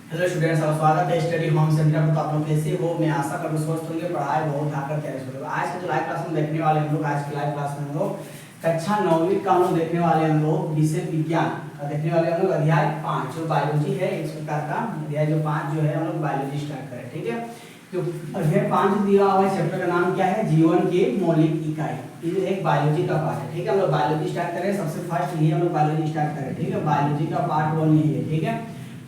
Hello students, आपका स्वागत है स्टडी होम सेंटर में। तो आप लोग कैसे हो? मैं आशा करता हूं स्वस्थ होंगे, पढ़ाई बहुत आकर तैयारी से होगा। आज का जो लाइव क्लास में देखने वाले हम लोग, आज की लाइव क्लास में हम लोग कक्षा 9वीं का हम लोग देखने वाले हम लोग विषय विज्ञान देखने वाले हम लोग अध्याय 5 जो बायोलॉजी है। इस प्रकार का अध्याय जो 5 जो है हम लोग बायोलॉजी स्टार्ट करें, ठीक है। तो अध्याय 5 दिया हुआ है, चैप्टर का नाम क्या है? जीवन की मौलिक इकाई। ये एक बायोलॉजी का पार्ट है, ठीक है। हम लोग बायोलॉजी स्टार्ट करें, सबसे फर्स्ट ये हम लोग बायोलॉजी स्टार्ट करें, ठीक है। बायोलॉजी का पार्ट 1 यही है, ठीक है,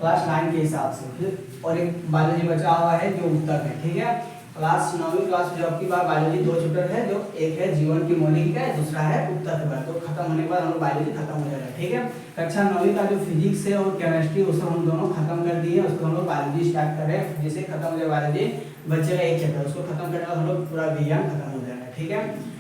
क्लास 9 के हिसाब से। फिर और एक बायोलॉजी बचा हुआ है जो उत्तर है, ठीक है। क्लास 9वीं क्लास में जब की बार बायोलॉजी 2 चैप्टर है, जो एक है जीवन की मौलिक इकाई, दूसरा है उत्तर के बाद। तो खत्म होने के बाद हम लोग बायोलॉजी खत्म हो जाएगा, ठीक है। कक्षा 9वीं का जो फिजिक्स है और केमिस्ट्री उसको हम दोनों खत्म कर दिए, उसको हम लोग बायोलॉजी स्टार्ट करें। जिसे खत्म हो जाए बायोलॉजी, बचेगा एक चैप्टर, उसको खत्म करने के बाद हम लोग पूरा विज्ञान खत्म हो जाएगा, ठीक है।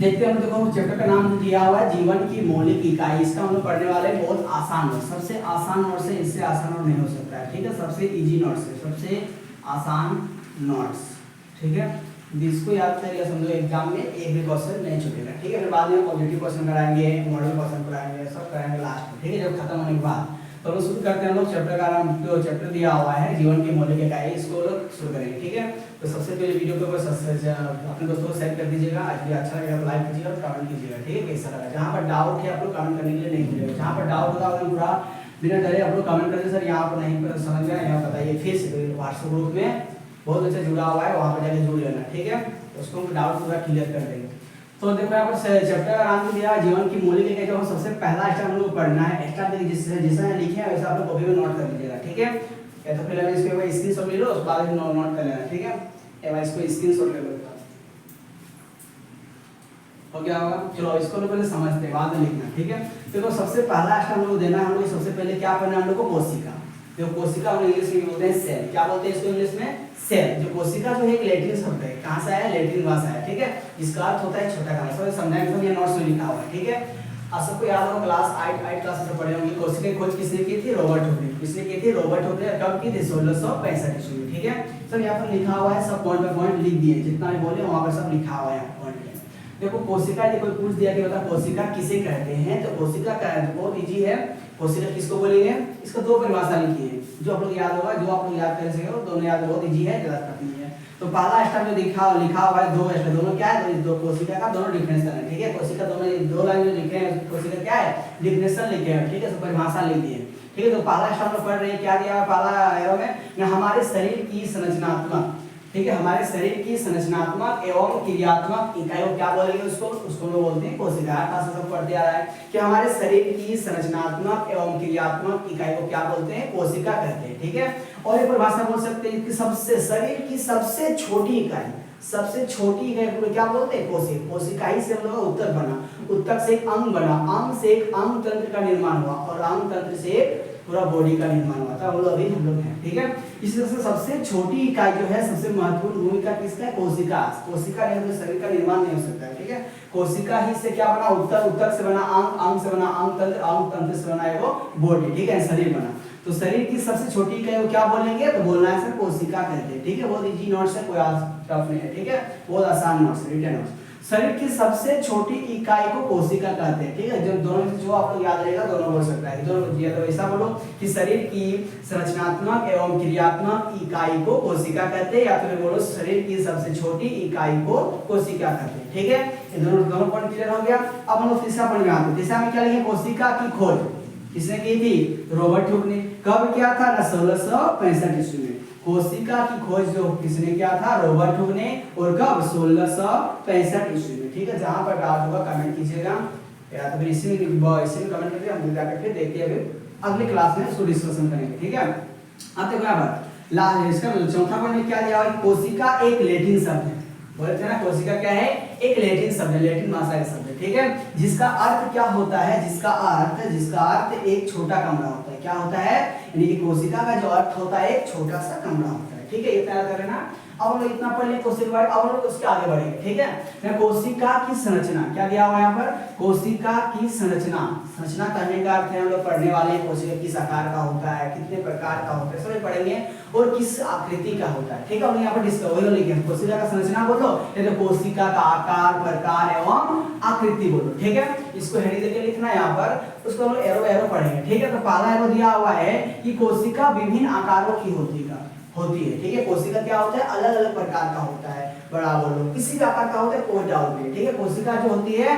देखते हैं, देखो चैप्टर का नाम दिया हुआ है जीवन की मौलिक इकाई। इसका हम लोग पढ़ने वाले हैं बहुत आसान नोट, सबसे आसान नोट से, इससे आसान नोट नहीं हो सकता है, ठीक है। सबसे इजी नोट से सबसे आसान नोट्स, ठीक है। जिसको याद करिए, समझो एग्जाम में एक भी क्वेश्चन नहीं छूटेगा, ठीक है। फिर बाद में पॉजिटिव क्वेश्चन कराएंगे, मॉडल क्वेश्चन कराएंगे, सब कराएंगे लास्ट में, ठीक है, जब खत्म होने के बाद। तो लोग शुरू करते हैं। लोग चैप्टर का नाम जो चैप्टर दिया हुआ है जीवन की मौलिक इकाई, इसको लोग शुरू करेंगे, ठीक है। तो सबसे पहले वीडियो के ऊपर अपने दोस्तों को शेयर कर दीजिएगा। आज भी अच्छा लगेगा तो लाइक कीजिएगा और कमेंट कीजिएगा, ठीक है, कैसा लगा। जहाँ पर डाउट है आप लोग कमेंट करने के लिए नहीं भूलिएगा। जहाँ पर डाउट होगा एकदम पूरा बिना डरे आप लोग कमेंट करते सर यहाँ पर नहीं समझ में आया, यहाँ बताइए। फिर से व्हाट्सएप ग्रुप में बहुत अच्छा जुड़ा हुआ है, वहाँ पर जाकर जुड़ लेना, ठीक है। उसको हम डाउट पूरा क्लियर कर देंगे। तो देखो यहाँ पर चैप्टर का नाम दिया जीवन की मौलिक इकाई। जो हम सबसे पहला स्टेप हम लोग पढ़ना है, स्टार्ट देखिए जैसा लिखे हैं वैसा आप लोग कॉपी में नोट कर लीजिएगा, ठीक है। या तो पहले इसके स्क्रीनशॉट ले लो, उसके बाद नोट कर लेना, ठीक है। एक बार इसको स्क्रीनशॉट ले लो, हो गया होगा। चलो इसको लोग पहले समझते हैं, बाद में लिखना, ठीक है। देखो सबसे पहला स्टेप हम लोग देना है, हम लोग सबसे पहले क्या पढ़ना है हम लोग को? कोशिका। जो कोशिका हम इंग्लिश में बोलते हैं सेल। क्या बोलते हैं इसको इंग्लिश में? सेल। जो कोशिका जो है एक लैटिन शब्द है, कहां से आया? लैटिन भाषा है, ठीक है। इसका अर्थ होता है छोटा कण। सब समझाएंगे, सब ये नोट्स में लिखा हुआ है, ठीक है। आप सबको याद होगा क्लास 8 क्लास से पढ़े होंगे। कोशिका की खोज किसने की थी? रॉबर्ट हुक ने। किसने की थी? रॉबर्ट हुक ने। कब की थी? 1665 ईस्वी में, ठीक है। सब यहाँ पर लिखा हुआ है, सब पॉइंट बाय पॉइंट लिख दिए, जितना भी बोले वहां पर सब लिखा हुआ है पॉइंट में। देखो कोशिका, ये कोई पूछ दिया कि बता कोशिका किसे कहते हैं, तो कोशिका का बहुत इजी है। कोशिका किसको बोलेंगे? इसका दो परिभाषा लिखी है, जो आप लोग याद होगा, जो आप लोग याद कर सके हो, दोनों याद, बहुत इजी है, ज्यादा कठिन नहीं है। तो पहला स्टेप जो लिखा हुआ है, दो स्टेप, दोनों क्या है? दो कोशिका का दोनों डिफिनेशन है, ठीक है। कोशिका दोनों दो लाइन में लिखे हैं, कोशिका क्या है? डिफिनेशन लिखे हैं, ठीक है, सब परिभाषा लिख दी है, ठीक है। तो पहला स्टेप हम पढ़ रहे हैं, क्या दिया है पहला एरो में? हमारे शरीर की संरचनात्मक, ठीक है, हमारे शरीर की संरचनात्मक एवं क्रियात्मक इकाई को क्या बोलेंगे? उसको लोग बोलते हैं कोशिका। क्लास में सब पढ़ते आ रहा है कि हमारे शरीर की संरचनात्मक एवं क्रियात्मक इकाई को क्या बोलते हैं? कोशिका कहते हैं, ठीक है। और एक परिभाषा बोल सकते हैं कि सबसे शरीर की सबसे छोटी इकाई, सबसे छोटी इकाई को क्या बोलते हैं? कोशिका। कोशिका ही से हम लोग उत्तक बना, उत्तक से एक अंग बना, अंग से एक अंग तंत्र का निर्माण हुआ, और अंग तंत्र से पूरा बॉडी का निर्माण हुआ था। वो अभी हम लोग हैं, ठीक है। इसी तरह से सबसे छोटी इकाई जो है, सबसे महत्वपूर्ण भूमिका किसका है? कोशिका। कोशिका नहीं तो शरीर का निर्माण नहीं हो सकता है, ठीक है। कोशिका ही से क्या बना? उत्तक, उत्तक से बना अंग, अंग से बना अंग तंत्र, अंग तंत्र से बना है वो बॉडी, ठीक है, शरीर बना। तो शरीर की सबसे छोटी इकाई को क्या बोलेंगे? तो बोलना है सर कोशिका कहते हैं, ठीक है। बहुत इजी नोट्स है, कोई टफ नहीं है, ठीक है, बहुत आसान नोट्स है, रिटन नोट्स। शरीर की सबसे छोटी इकाई को कोशिका कहते हैं, ठीक है। जो दोनों में जो आप लोग याद रहेगा, दोनों बोल सकता है। दोनों या तो ऐसा बोलो कि शरीर की संरचनात्मक एवं क्रियात्मक इकाई को कोशिका कहते हैं, या फिर बोलो शरीर की सबसे छोटी इकाई को कोशिका कहते हैं, ठीक है। ये दोनों पॉइंट क्लियर हो गया। अब हम लोग तीसरा पॉइंट में आते हैं। तीसरा में क्या लिखे? कोशिका की खोज किसने की थी? रॉबर्ट हुक ने। कब किया था? 1665 ईस्वी में। कोशिका की खोज जो किसने किया था? रॉबर्ट हुक ने। और कब? 1665 ईस्वी में, ठीक है। जहां पर डाउट होगा कमेंट कीजिएगा, या तो फिर इसी में कमेंट करके हम जाकर के देखते हैं, अगली क्लास में इसको डिस्कशन करेंगे, ठीक है। अब देखो यहाँ पर इसका चौथा पॉइंट में क्या दिया हुआ है? कोशिका एक लैटिन शब्द है। बोले थे ना कोशिका क्या है? एक लैटिन शब्द है, लैटिन भाषा का शब्द है, ठीक है। जिसका अर्थ क्या होता है? जिसका अर्थ एक छोटा कमरा होता है। क्या होता है? यानी कि कोशिका का जो अर्थ होता है एक छोटा सा कमरा होता है, ठीक है, ये तैयार कर लेना। अब हम लोग इतना पढ़ लें कोशिका के बारे में, अब हम लोग उसके आगे बढ़ेंगे, ठीक है। मैं कोशिका की संरचना क्या दिया हुआ है यहाँ पर, कोशिका की संरचना। संरचना करने का अर्थ है हम लोग पढ़ने वाले कोशिका किस आकार का होता है, कितने प्रकार का होता है, सब पढ़ेंगे, और किस आकृति का होता है, ठीक है। हम यहाँ पर डिस्कवर लिखे कोशिका का संरचना बोलो, या तो कोशिका का आकार, प्रकार एवं आकृति बोलो, ठीक है। इसको हेडिंग देके लिखना है यहाँ पर, उसको हम लोग एरो एरो पढ़ेंगे, ठीक है। तो पहला एरो दिया हुआ है कि कोशिका विभिन्न आकारों की होती है, ठीक है। कोशिका क्या होता है, अलग अलग प्रकार का होता है, बड़ा बोलो किसी भी आकार का होता है, कोई डाउट नहीं, ठीक है। कोशिका जो होती है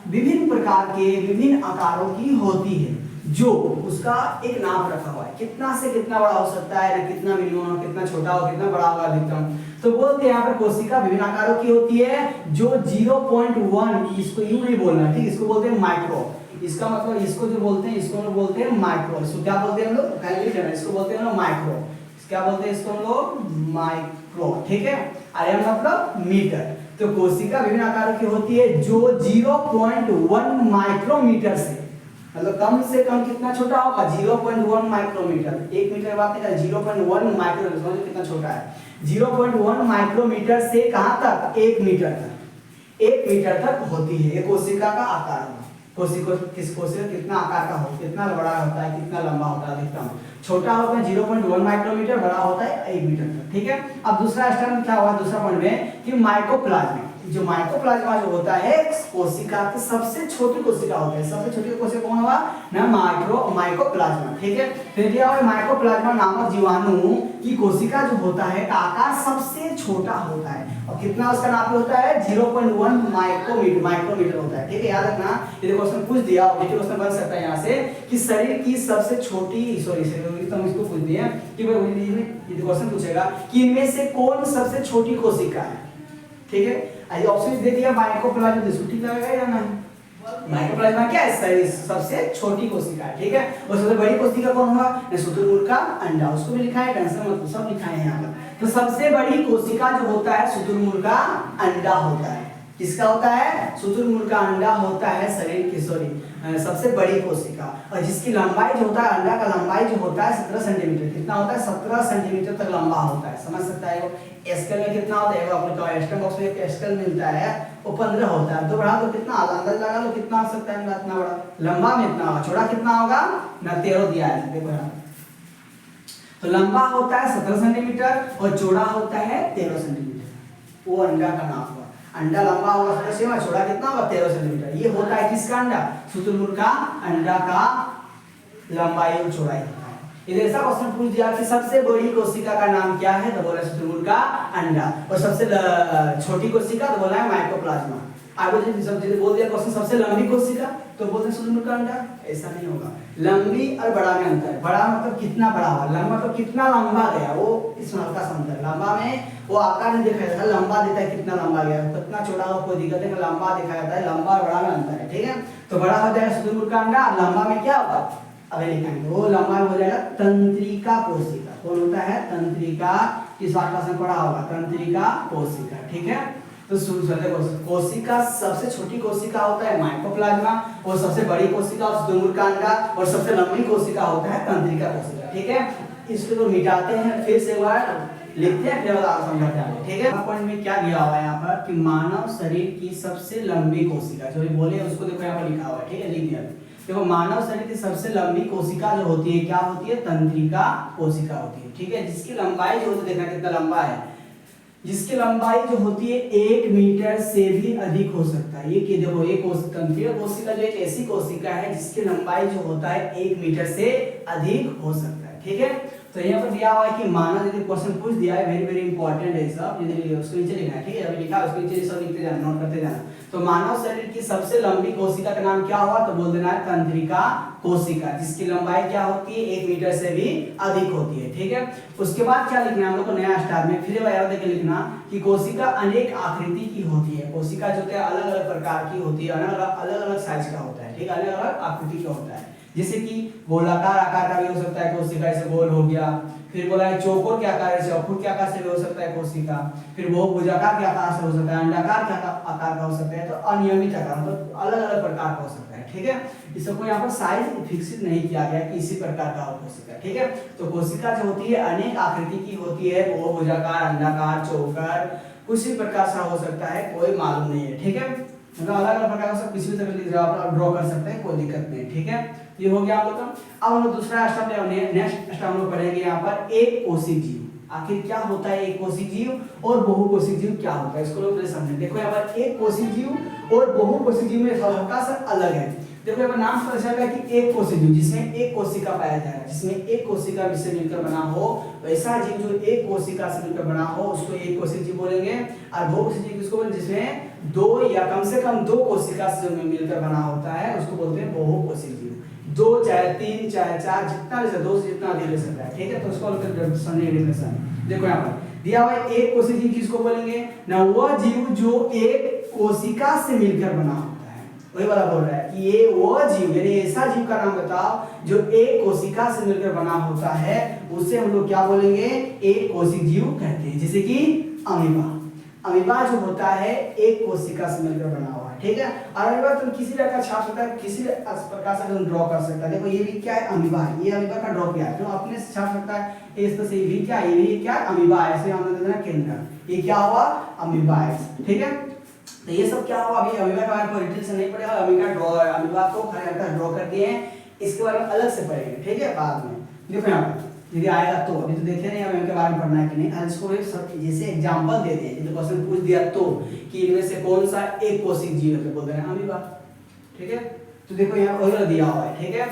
विभिन्न प्रकार के विभिन्न आकारों की होती है, जो उसका एक नाम रखा हुआ है, कितना से कितना बड़ा हो सकता है, ना कितना मिलियन, कितना छोटा हो, कितना बड़ा होगा अधिकतम। तो बोलते हैं यहाँ पर कोशिका विभिन्न आकारों की होती है, जो 0.1, इसको यूं नहीं बोलना, ठीक, इसको बोलते हैं माइक्रो। इसका मतलब इसको जो बोलते हैं, इसको लोग बोलते हैं माइक्रो। इसको क्या बोलते हैं हम लोग, इसको बोलते हैं हम लोग माइक्रो। क्या बोलते हैं इसको हम लोग, माइक्रो, ठीक है। आयन मतलब मीटर। तो कोशिका विभिन्न आकारों की होती है, जो 0.1 माइक्रोमीटर से, मतलब कम से कम कितना छोटा होगा, 0.1 माइक्रोमीटर। 1 मीटर बात नहीं कर, 0.1 माइक्रोमीटर, समझो कितना छोटा है। 0.1 माइक्रोमीटर से कहां तक, 1 मीटर तक, 1 मीटर तक होती है ये कोशिका का आकार। कोशिका कितना आकार का हो, कितना बड़ा होता है, कितना लंबा होता है, अधिकतम छोटा होता है 0.1 माइक्रोमीटर, बड़ा होता है 1 मीटर तक, ठीक है। अब दूसरा स्टेप में क्या हुआ, दूसरा पॉइंट में कि माइकोप्लाज्मा, जो माइकोप्लाज्मा जो होता है कोशिका की सबसे छोटी कोशिका होती है। सबसे छोटी कोशिका कौन हुआ ना, माइकोप्लाज्मा, ठीक है। फिर दिया हुआ माइकोप्लाज्मा नामक जीवाणु की कोशिका जो होता है का आकार सबसे छोटा होता है, और कितना उसका नाप होता है, 0.1 माइक्रोमीटर होता है, ठीक है। याद रखना, ये क्वेश्चन पूछ दिया, क्वेश्चन बन सकता है यहाँ से कि शरीर की सबसे छोटी, तो हम इसको पूछ दिए कि ये क्वेश्चन पूछेगा कि इनमें से कौन सबसे छोटी कोशिका है, ठीक है। आइए ऑप्शन दे दिया, माइकोप्लाज्मा, इसको ठीक लगेगा या नहीं। माइकोप्लाज्मा क्या है, शरीर सबसे छोटी कोशिका है, ठीक है। और सबसे बड़ी कोशिका कौन हुआ, शुतुरमुर्ग का अंडा, उसको भी लिखा है, टेंशन मत, सब लिखा है यहाँ पर। तो सबसे बड़ी कोशिका जो होता है शुतुरमुर्ग का अंडा होता है। किसका होता है, शुतुरमुर्ग का अंडा होता है शरीर की, सबसे बड़ी कोशिका, और जिसकी लंबाई जो होता है, अंडा का लंबाई जो होता है 17 सेंटीमीटर, कितना होता है, 17 सेंटीमीटर तक लंबा होता है, समझ सकता है। वो स्केल में कितना होता है, आपको एस्टम बॉक्स में एक स्केल मिलता है, वो 15 होता है, तो बढ़ा तो कितना अंदाज लगा लो कितना हो सकता है, इतना बड़ा, लंबा में इतना होगा, चौड़ा कितना होगा ना, 13 दिया है, देखो यहाँ। तो लंबा होता है 17 सेंटीमीटर और चौड़ा होता है 13 सेंटीमीटर, वो अंडा का नाप हुआ। अंडा लंबा होगा 17 सेंटीमीटर, चौड़ा कितना होगा 13 सेंटीमीटर। ये होता है किसका अंडा, शुतुरमुर्ग का अंडा का लंबाई और चौड़ाई होता है। इधर ऐसा क्वेश्चन पूछ दिया कि सबसे बड़ी कोशिका का नाम क्या है, तो बोला शुतुरमुर्ग का अंडा, और सबसे छोटी कोशिका तो बोला है माइकोप्लाज्मा। आगे सब चीजें बोल दिया क्वेश्चन, सबसे लंबी कोशिका तो बोलते हैं शुतुरमुर्ग का अंडा, ऐसा नहीं होगा। लंबी और बड़ा में अंतर है, बड़ा मतलब कितना बड़ा हुआ, लंबा मतलब कितना लंबा गया, वो इसमें हल्का सा अंतर। लंबा में वो आकार नहीं दिखाया जाता, लंबा देता है कितना लंबा गया, कितना चौड़ा हो कोई दिक्कत नहीं, लंबा दिखाया जाता है, लंबा और बड़ा में अंतर है, ठीक है। तो बड़ा हो जाएगा शुतुरमुर्ग का अंडा, लंबा में क्या होगा, अभी लिखेंगे, वो लंबा हो जाएगा तंत्रिका कोशिका। कौन होता है, तंत्रिका, किस बात का पढ़ा होगा, तंत्रिका कोशिका, ठीक है। तो कोशिका सबसे छोटी कोशिका होता है माइकोप्लाज्मा, और सबसे बड़ी कोशिका शुतुरमुर्ग का अंडा, और सबसे लंबी कोशिका होता है तंत्रिका कोशिका, ठीक है। इसको तो मिटाते हैं, फिर से एक बार लिखते हैं, फिर समझाते हैं, ठीक है। पॉइंट में क्या दिया हुआ है यहाँ पर कि मानव शरीर की सबसे लंबी कोशिका, जो बोले उसको देखो यहाँ पर लिखा हुआ है, ठीक है, लिख दिया। देखो मानव शरीर की सबसे लंबी कोशिका जो होती है क्या होती है, तंत्रिका कोशिका होती है, ठीक है। जिसकी लंबाई जो होती है, देखना कितना लंबा है, जिसकी लंबाई जो होती है 1 मीटर से भी अधिक हो सकता है। ये कि देखो ये तंत्रिका कोशिका जो एक ऐसी कोशिका है जिसकी लंबाई जो होता है 1 मीटर से अधिक हो सकता है, ठीक है। तो यहाँ पर दिया हुआ है कि मानव, यदि क्वेश्चन पूछ दिया है, वेरी वेरी इंपॉर्टेंट है सब, यदि उसको नीचे लिखना है, ठीक है, अभी लिखा है उसके नीचे सब लिखते जाना, नोट करते जाना। तो मानव शरीर की सबसे लंबी कोशिका का नाम क्या हुआ, तो बोल देना है तंत्रिका कोशिका, जिसकी लंबाई क्या होती है 1 मीटर से भी अधिक होती है, ठीक है। उसके बाद क्या लिखना है हम लोग को नया स्टार में, फिर याद देके लिखना कि कोशिका अनेक आकृति की होती है। कोशिका जो है अलग अलग प्रकार की होती है, अलग अलग साइज का होता है, ठीक है, अलग अलग आकृति का होता है। जैसे कि गोलाकार आकार का भी हो सकता है कोशिका, जैसे गोल हो गया, फिर बोला है चौकोर के आकार से, चौकोर के आकार से भी हो सकता है कोशिका, फिर बहुभुजाकार के आकार से हो सकता है, अंडाकार के आकार का हो सकता है, तो अनियमित आकार मतलब अलग अलग प्रकार का हो सकता है। ठीक है, इसको यहाँ पर साइज फिक्सित नहीं किया गया कि इसी प्रकार का हो कोशिका। ठीक है, तो कोशिका जो होती है अनेक आकृति की होती है, बहुभुजाकार, अंडाकार, चौकर, कुछ भी प्रकार से हो सकता है, कोई मालूम नहीं है। ठीक है, मतलब अलग अलग प्रकार का किसी भी तरह से आप ड्रॉ कर सकते हैं, कोई दिक्कत नहीं। ठीक है, ये हो गया हम लोग का। अब हम लोग दूसरा स्टेप नेक्स्ट स्टेप हम लोग पढ़ेंगे यहाँ पर एक कोशिक जीव। आखिर क्या होता है एक कोशिक जीव और बहुकोशिक जीव क्या होता है, इसको लोग समझें। देखो यहाँ पर एक कोशिक जीव और बहुकोशिक जीव में हल्का सा अलग है। देखो यहाँ पर नाम से पता चलता है कि एक कोशिक जीव जिसमें एक कोशिका पाया जाएगा, जिसमें एक कोशिका से मिलकर बना हो, वैसा जीव जो एक कोशिका से मिलकर बना हो उसको एक कोशिक जीव बोलेंगे। और बहुकोशिक जीव किसको बोलेंगे, जिसमें दो या कम से कम दो कोशिका से मिलकर बना होता है उसको बोलते हैं बहुकोशिक जीव। दो चाहे तीन चाहे चार, जितना ले सकते, दो से जितना अधिक ले सकता है। ठीक है, तो उसको समझने डेफिनेशन देखो यहाँ पर दिया हुआ है। एक कोशिक जीव किसको बोलेंगे ना, वह जीव जो एक कोशिका से मिलकर बना होता है। वही वाला बोल रहा है कि ये वो जीव, यानी ऐसा जीव का नाम बताओ जो एक कोशिका से मिलकर बना होता है, उसे हम लोग क्या बोलेंगे, एक कोशिक जीव कहते हैं। जैसे कि अमीबा, अमीबा जो होता है एक कोशिका से मिलकर बना हुआ है। ठीक है, और अमीबा तुम किसी प्रकार का छाप सकता है, किसी प्रकार से तुम ड्रॉ कर सकता है। देखो ये भी क्या है, अमीबा है, ये अमीबा का ड्रॉ किया है, तुम अपने से छाप सकता है। इस तरह से ये भी क्या है, ये भी क्या है, अमीबा है, ऐसे हम देना केंद्र, ये क्या हुआ, अमीबा है। ठीक है, तो ये सब क्या हुआ, अभी अमीबा के बारे में डिटेल से नहीं पढ़ेगा, अमीबा को ड्रॉ कर दिए हैं, इसके बारे में अलग से पढ़ेंगे। ठीक है, बाद में देखो यहाँ पर यदि आएगा तो, अभी तो देखे नहीं हमें उनके बारे में पढ़ना है कि नहीं। आज इसको जैसे एग्जांपल देते हैं, जैसे क्वेश्चन पूछ दिया तो कि इनमें से कौन सा एक कोशिक जीव है, तो बोल रहे हैं अमीबा। ठीक है, तो देखो यहाँ वही दिया हुआ है। ठीक है,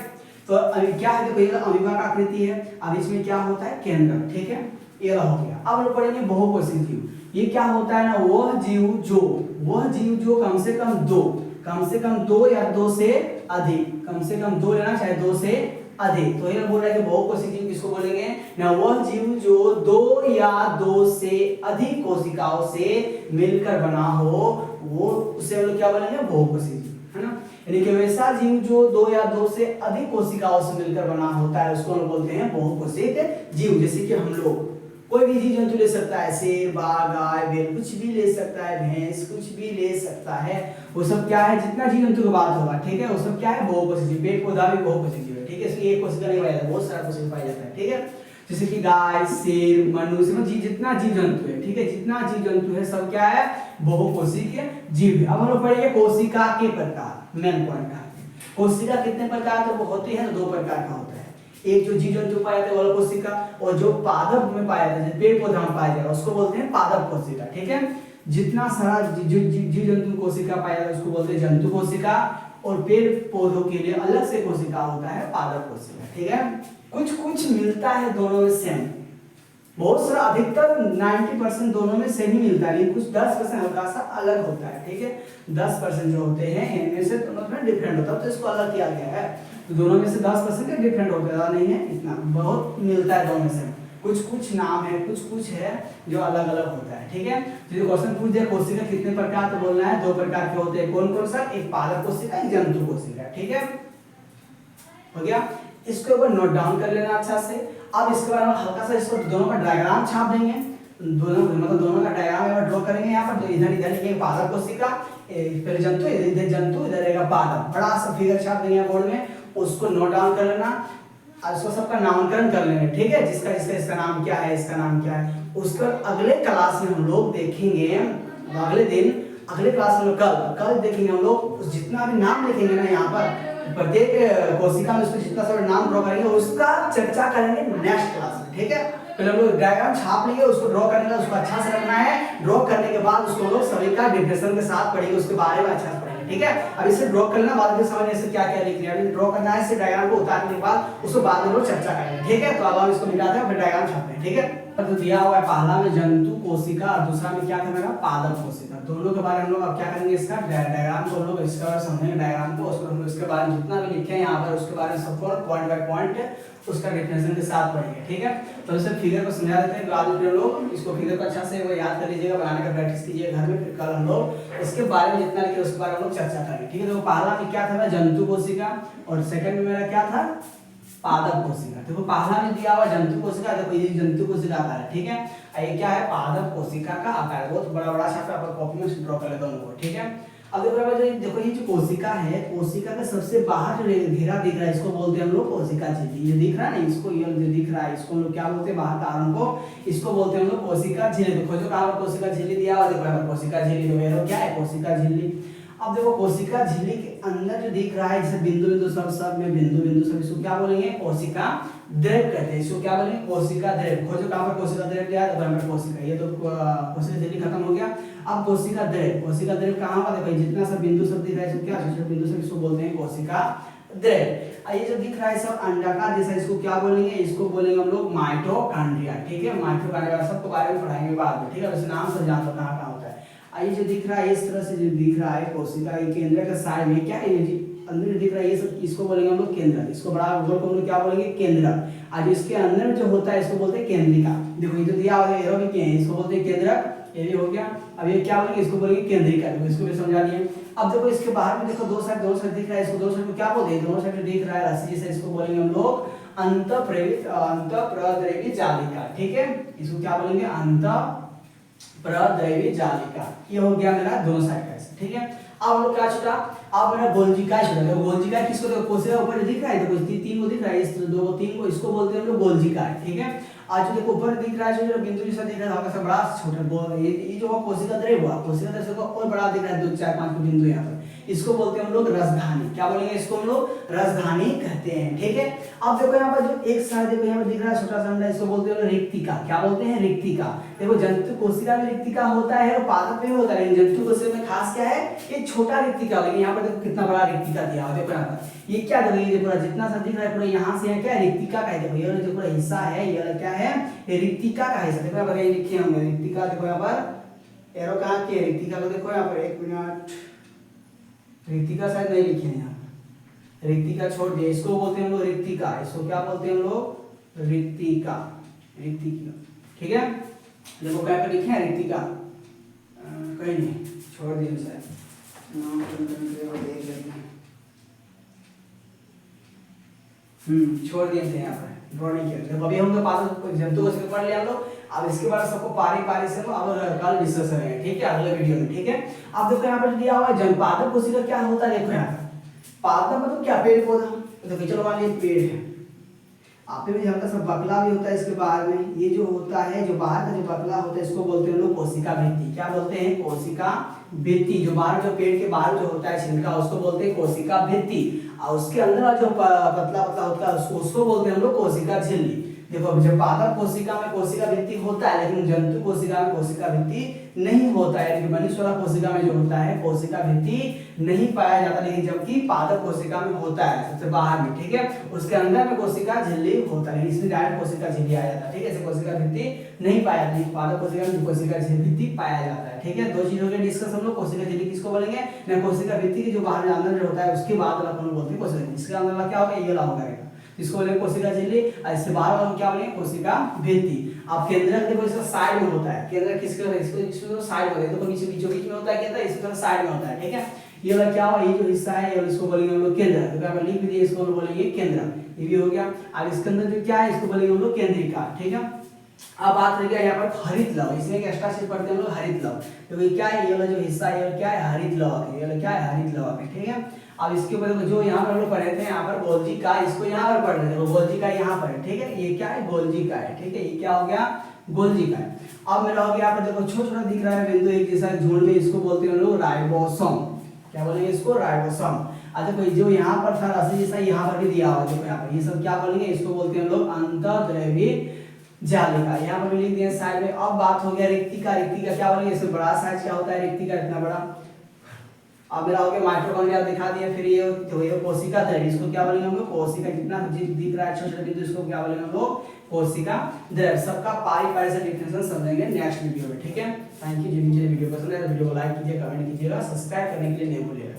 तो अभी क्या है, देखो ये अमीबा का आकृति है, अब इसमें क्या होता है, केंद्र। ठीक है, ये हो गया। अब लोग पढ़ेंगे बहुकोशिक जीव। ये क्या होता है ना, वह जीव जो कम से कम दो या दो से अधिक, कम से कम दो लेना चाहे दो से अधिक, तो ये बोल रहा है कि बहुकोशिक जीव किसको बोलेंगे ना, वह जीव जो दो या दो से अधिक कोशिकाओं से मिलकर बना हो, वो उसे हम लोग क्या बोलेंगे, बहुकोशिक जीव, है ना। यानी कि वैसा जीव जो दो या दो से अधिक कोशिकाओं से मिलकर बना होता है उसको हम बोलते हैं बहुकोशिक जीव। जैसे कि हम लोग कोई भी जीव जंतु ले सकता है, शेर, बाघ, गाय, बैल, कुछ भी ले सकता है, भैंस, कुछ भी ले सकता है, वो सब क्या है, जितना जीव जंतु की बात होगा। ठीक है, वो सब क्या है, बहुकोशिक जीव। पेड़ पौधा भी बहुकोशिक जीव है। ठीक है, इसलिए एक कोशिका नहीं पाया जाता, बहुत सारा कोशिका पाया जाता है। ठीक है, जैसे कि गाय, शेर, मनुष्य, जीव, जितना जीव जंतु है, ठीक है, जितना जीव जंतु है सब क्या है, बहुकोशिक जीव है। अब हम लोग पढ़ेंगे कोशिका के प्रकार, मेन पॉइंट है। कोशिका कितने प्रकार के होते हैं, दो प्रकार का होता है। एक जो जीव जंतु पाया जाता है वो कोशिका, और जो पादप में पाया जाता है, पेड़ पौधा में पाया जाएगा, उसको बोलते हैं पादप कोशिका। ठीक है, जितना सारा जीव जंतु कोशिका पाया जाता है उसको बोलते हैं जंतु कोशिका, और पेड़ पौधों के लिए अलग से कोशिका होता है पादप कोशिका। ठीक है, कुछ कुछ मिलता है दोनों में सेम, बहुत सारा, अधिकतर 90% दोनों में सेम ही मिलता है, लेकिन कुछ 10% हल्का सा अलग होता है। ठीक है, 10% जो होते हैं इनमें से दोनों में डिफरेंट होता है, तो इसको अलग किया गया है। तो दोनों में से 10% डिफरेंट होता है, ज़्यादा नहीं है, इतना बहुत मिलता है दोनों में से। कुछ कुछ नाम है, कुछ कुछ है जो अलग अलग होता है। ठीक है, तो क्वेश्चन पूछ दिया कोशिका कितने प्रकार, तो बोलना है दो प्रकार के होते हैं। कौन कौन सा, एक पादप कोशिका, एक जंतु कोशिका। ठीक है, हो गया। इसके ऊपर नोट डाउन कर लेना अच्छा से। अब इसके बारे में हल्का सा इसको दोनों का डायग्राम छाप देंगे, दोनों का डायग्राम ड्रॉ करेंगे यहाँ पर। तो इधर लिखेंगे पादप कोशिका, पहले जंतु, इधर जंतु, इधर रहेगा पादप, बड़ा सा फिगर छाप देंगे बोर्ड में, उसको नोट डाउन कर लेना और उसको सबका नामकरण कर लेंगे। ठीक है, जिसका जिसका इसका नाम क्या है, इसका नाम क्या है, उसका अगले क्लास में हम लोग देखेंगे। अगले दिन, अगले क्लास में कल देखेंगे हम लोग, जितना भी नाम लिखेंगे ना यहाँ पर प्रत्येक कोशिका में, उसमें जितना सारा नाम ड्रॉ करेंगे उसका चर्चा करेंगे नेक्स्ट क्लास में। ठीक है, पहले हम लोग डायग्राम छाप लेंगे, उसको ड्रॉ करने का, उसको अच्छा से रखना है। ड्रॉ करने के बाद उसको लोग सभी का डिफिनेशन के साथ पढ़ेंगे, उसके बारे में अच्छा से पढ़ेंगे। ठीक है, अब इसे ड्रॉ करना, बाद में समझने से क्या क्या लिख रहे हैं, ड्रॉ करना है, इसे डायग्राम को उतारने के बाद उसको बाद में लोग चर्चा करेंगे। ठीक है, तो अब हम इसको मिटाते हैं, फिर डायग्राम छापते हैं। ठीक है, तो दिया हुआ है पहला में जंतु कोशिका और दूसरा में क्या करना है, पादप कोशिका। दोनों के बारे में हम लोग अब क्या करेंगे, इसका डायग्राम को हम लोग इसके बारे में समझेंगे, डायग्राम को, उसको हम लोग इसके बारे में जितना भी लिखे हैं यहाँ पर उसके बारे में सबको पॉइंट बाय पॉइंट उसका डिफिनेशन के साथ पढ़ेंगे। ठीक है, तो इसे फिगर को समझा देते हैं, बाद में लोग इसको फिगर को अच्छा से वो याद कर लीजिएगा, बनाने का प्रैक्टिस कीजिएगा घर में। फिर कल हम लोग इसके बारे में जितना लिखे उसके बारे में हम लोग चर्चा करेंगे। ठीक है, तो पहला में क्या था, जंतु कोशिका, और सेकंड में मेरा क्या था, पादप कोशिका। देखो पहला में दिया हुआ जंतु कोशिका, देखो ये जंतु कोशिका आकार है, ठीक है। और ये क्या है, पादप कोशिका का आकार, बहुत बड़ा बड़ा सा आप कॉपी में ड्रॉ कर लेते हो, ठीक है। अब देखो ये जो कोशिका है, कोशिका का सबसे बाहर जो घेरा दिख रहा है इसको बोलते हैं हम लोग कोशिका झिल्ली। ये दिख रहा है ना, इसको ये जो दिख रहा है इसको हम लोग क्या बोलते हैं, बाहर का आवरण को, इसको बोलते हैं हम लोग कोशिका झिल्ली। देखो जो कहां पर कोशिका झिल्ली दिया हुआ, देखो यहाँ पर कोशिका झिल्ली, तो ये क्या है, कोशिका झिल्ली। अब देखो कोशिका झिल्ली के अंदर जो दिख रहा है, जैसे बिंदु बिंदु सब में बिंदु बिंदु सब, इसको क्या बोलेंगे, कोशिका द्रव्य कहते हैं। इसको क्या बोलेंगे, कोशिका द्रव्य। खोजो कहां पर कोशिका द्रव्य दिया है, तो यहाँ पर कोशिका, ये तो कोशिका झिल्ली खत्म हो गया। अब कोशिका द्रव्य, कोशिका द्रव्य कहां पर, देखो जितना सब बिंदु सब दिख रहा है, क्या छोटे बिंदु सब, इसको बोलते हैं कोशिका द्रव्य। ये जो दिख रहा है सब अंडाकार जैसा, इसको क्या बोलेंगे, इसको बोलेंगे हम लोग माइटोकॉन्ड्रिया, ठीक है। माइटोकॉन्ड्रिया सबको बारे में पढ़ाएंगे बाद में, ठीक है। वैसे नाम सब जानते हो कहां कहां होता है। ये जो दिख रहा है इस तरह से जो दिख रहा है कोशिका, ये केंद्र का साइड में क्या है, ये अंदर दिख रहा है, ये सब इसको बोलेंगे हम लोग केंद्र। इसको बड़ा गोल को हम लोग क्या बोलेंगे, केंद्र। आज इसके अंदर जो होता है इसको बोलते हैं केंद्रिका। देखो ये जो दिया हुआ है एरो में क्या है, इसको बोलते हैं केंद्रक, ये भी हो गया। अब ये क्या बोलेंगे, इसको बोलेंगे केंद्रिका, देखो इसको भी समझा दिए। अब देखो इसके बाहर में देखो दो साइड दिख रहा है, इसको दो साइड को क्या बोलते हैं, दोनों साइड जो दिख रहा है रस्सी जैसा, इसको बोलेंगे हम लोग अंतःप्रद्रवी जालिका, ठीक है। इसको क्या बोलेंगे, अंतःप्रद्रवी जालिका। ये हो गया मेरा दोनों साइड का, ठीक है। अब हम लोग क्या छूटा, अब मेरा गोल्जिका छूटा। देखो गोल्जिका किसको, देखो कोशिका ऊपर जो दिख रहा है, देखो तीन को दिख रहा है, इस दो तीन को, इसको बोलते हैं हम लोग गोल्जिका, ठीक है। आज जो देखो ऊपर दिख रहा है, जो बिंदु जैसा दिख रहा है, हल्का सा बड़ा छोटा, ये जो कोशिका द्रव्य हुआ, कोशिका द्रव्य को और बड़ा दिख रहा है, 2 4 5 बिंदु यहाँ पर, इसको बोलते हैं हम लोग रसधानी। क्या बोलेंगे, इसको हम लोग रसधानी कहते हैं, ठीक है। अब देखो यहाँ पर जो एक साइड देखो यहाँ पर दिख रहा है छोटा सा अंडा, इसको बोलते हैं रिक्तिका। क्या बोलते हैं, रिक्तिका। देखो जंतु कोशिका में रिक्तिका होता है और पादप में होता है, लेकिन जंतु कोशिका में खास क्या है, ये छोटा रिक्तिका। लेकिन यहाँ पर देखो कितना बड़ा रिक्तिका दिया हुआ है, देखो यहाँ पर ये क्या, देखो ये पूरा जितना सा दिख रहा है पूरा यहाँ से क्या है, रिक्तिका का है। देखो ये जो पूरा हिस्सा है ये क्या है, ये रिक्तिका का हिस्सा। देखो यहाँ पर ये लिखे होंगे रिक्तिका, देखो यहाँ पर एरो कहाँ की है, रिक्तिका को देखो यहाँ पर, एक मिनट, रिक्तिका शायद नहीं लिखे हैं यहाँ, रिक्तिका छोड़ दिए, इसको बोलते हैं हम लोग रिक्तिका। इसको क्या बोलते हैं हम लोग, रिक्तिका, रिक्तिका, ठीक है। देखो क्या लिखे हैं, रिक्तिका, कहीं नहीं, छोड़ दिए शायद, देख लेते हैं, छोड़ दिए थे यहाँ पर, ड्रॉ नहीं किया। जब अभी हम लोग पास जंतु कोशिका पढ़ लिया हम लोग, अब इसके बाद सबको पारी पारी से हम अब कल डिस्कस करेंगे, ठीक है, अगले वीडियो में, ठीक है। अब देखो यहाँ पर दिया हुआ है पादप कोशिका क्या होता है, देखो यहाँ पर पादप मतलब क्या, पेड़ पौधा। देखो चलो मान लीजिए पेड़ है, आप में हल्का सा बकला भी होता है इसके बाहर में, ये जो होता है जो बाहर का जो बकला होता है इसको बोलते हैं लोग कोशिका भित्ति। क्या बोलते हैं, कोशिका भित्ति। जो बाहर जो पेड़ के बाहर जो होता है छिलका उसको बोलते हैं कोशिका भित्ति, और उसके अंदर जो पतला पतला होता है उसको बोलते हैं हम लोग कोशिका झिल्ली। देखो जब पादप कोशिका में कोशिका भित्ति होता है, लेकिन जंतु कोशिका में कोशिका भित्ति नहीं होता है, लेकिन मनुष्य वाला कोशिका में जो होता है कोशिका भित्ति नहीं पाया जाता, लेकिन जबकि पादप कोशिका में होता है सबसे बाहर में, ठीक है। उसके अंदर में कोशिका झिल्ली होता है, इसमें डायरेक्ट कोशिका झिल्ली आ जाता है, ठीक है। ऐसे कोशिका भित्ति नहीं पाया जाता, पादप कोशिका में कोशिका भित्ति पाया जाता है, ठीक है। दो चीजों के डिस्कस हम लोग, कोशिका झिल्ली किसको बोलेंगे, ना कोशिका भित्ति की जो बाहर अंदर जो होता है उसके बाद वाला अपन बोलते हैं कोशिका। इसके अंदर वाला क्या होगा, ये वाला होगा, इसको बोलेंगे कोशिका झिल्ली, और इससे बाहर वाला क्या बोलेंगे, कोशिका भित्ति। अब केंद्रक देखो इसका साइड में होता है, केंद्रक किसके होता है, इसको साइड में होता है, देखो नीचे बीचों बीच में होता है केंद्र, इसको साइड में होता है, ठीक है। ये वाला क्या हुआ, ये जो हिस्सा है ये इसको बोलेंगे हम लोग केंद्र, तो आप लिख भी दिए, इसको बोलेंगे केंद्र, ये भी हो गया। अब इसके अंदर जो क्या है इसको बोलेंगे हम लोग केंद्रिका, ठीक है। अब बात रह गया यहाँ पर हरित लव, इसमें एक एक्स्ट्रा चीज पढ़ते हैं हम लोग, हरित लव। तो ये क्या है, ये वाला जो हिस्सा है ये क्या है, हरित लव है, ये वाला क्या है, हरित लव है, ठीक है। अब इसके ऊपर जो यहाँ पर हम लोग पढ़े थे यहाँ पर गोल्जी का, इसको यहाँ पर पढ़ रहे थे, गोल्जी का यहाँ पर, ठीक है। ये क्या है, गोल्जी का है, ठीक है। ये क्या हो गया, गोल्जी का है। अब मेरा हो गया यहाँ पर देखो छोटा छोटा दिख रहा है बिंदु एक जैसा झुंड में, इसको बोलते हैं हम लोग राइबोसोम। क्या बोलेंगे इसको, राइबोसोम। अच्छा कोई जो यहाँ पर था रस्सी जैसा यहाँ पर भी दिया हुआ देखो यहाँ पर, ये सब क्या बोलेंगे, इसको बोलते हैं हम लोग अंतःद्रव्यी जालिका। यहाँ पर भी लिख दिए साइड में। अब बात हो गया रिक्तिका, रिक्तिका क्या बोलेंगे, इससे बड़ा साइज क्या होता है रिक्तिका, इतना बड़ा। अब मेरा हो गया माइटोकॉन्ड्रिया दिखा दिया, फिर ये जो ये कोशिका द्रव्य, इसको क्या बोलेंगे हम लोग, कोशिका जितना दिख रहा है छोटे छोटे बिंदु इसको क्या बोलेंगे हम लोग, कोशिका द्रव्य। सबका पारी पारी से डिफिनेशन समझेंगे नेक्स्ट वीडियो में, ठीक है। Thank you. जिन वीडियो पसंद है तो वीडियो को लाइक कीजिए, कमेंट कीजिएगा, सब्सक्राइब करने के लिए नहीं भूलिएगा।